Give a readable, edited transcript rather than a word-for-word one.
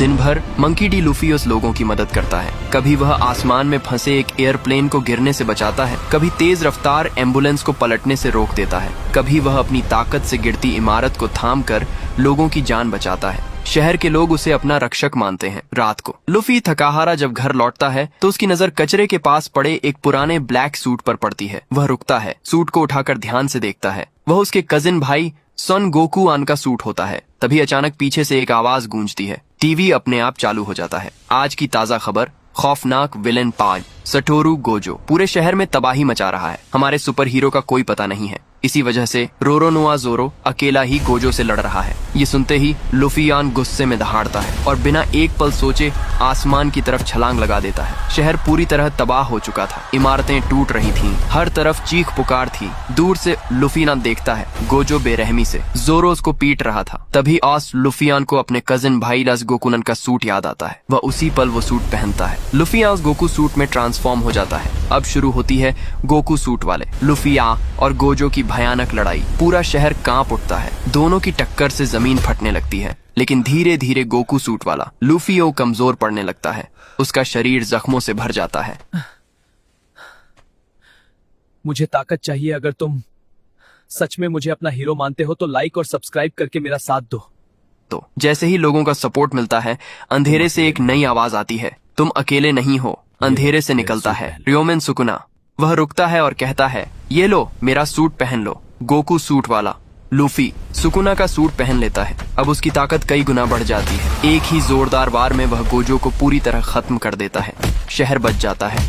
दिन भर monkey D Luffy उस लोगों की मदद करता है। कभी वह आसमान में फंसे एक एयरप्लेन को गिरने से बचाता है, कभी तेज रफ्तार एम्बुलेंस को पलटने से रोक देता है, कभी वह अपनी ताकत से गिरती इमारत को थाम कर लोगों की जान बचाता है। शहर के लोग उसे अपना रक्षक मानते हैं। रात को लूफी थकाहारा जब घर लौटता है तो उसकी नजर कचरे के पास पड़े एक पुराने ब्लैक सूट पर पड़ती है। वह रुकता है, सूट को उठाकर ध्यान से देखता है। वह उसके कजिन भाई सन गोकुआन का सूट होता है। तभी अचानक पीछे से एक आवाज गूंजती है। टीवी अपने आप चालू हो जाता है। आज की ताजा खबर, खौफनाक विलेन पाज सटोरू गोजो पूरे शहर में तबाही मचा रहा है। हमारे सुपर हीरो का कोई पता नहीं है। इसी वजह से रोरोनोआ जोरो अकेला ही गोजो से लड़ रहा है। ये सुनते ही लुफियान गुस्से में दहाड़ता है और बिना एक पल सोचे आसमान की तरफ छलांग लगा देता है। शहर पूरी तरह तबाह हो चुका था। इमारतें टूट रही थीं, हर तरफ चीख पुकार थी। दूर से लुफियान देखता है गोजो बेरहमी से जोरो उसको पीट रहा था। तभी ऑस लुफियान को अपने कजिन भाई रस गोकुनन का सूट याद आता है। वह उसी पल वो सूट पहनता है। लुफियान गोकू सूट में ट्रांसफॉर्म हो जाता है। अब शुरू होती है गोकू सूट वाले लुफिया और गोजो की भयानक लड़ाई। पूरा शहर कांप उठता है। दोनों की टक्कर से जमीन फटने लगती है। लेकिन धीरे धीरे गोकू सूट वाला लुफियो कमजोर पड़ने लगता है। उसका शरीर जख्मों से भर जाता है। मुझे ताकत चाहिए। अगर तुम सच में मुझे अपना हीरो मानते हो तो लाइक और सब्सक्राइब करके मेरा साथ दो। तो जैसे ही लोगों का सपोर्ट मिलता है, अंधेरे से एक नई आवाज आती है, तुम अकेले नहीं हो। अंधेरे से निकलता है रियोमेन सुकुना। वह रुकता है और कहता है, ये लो मेरा सूट पहन लो। गोकू सूट वाला लूफी सुकुना का सूट पहन लेता है। अब उसकी ताकत कई गुना बढ़ जाती है। एक ही जोरदार वार में वह गोजो को पूरी तरह खत्म कर देता है। शहर बच जाता है।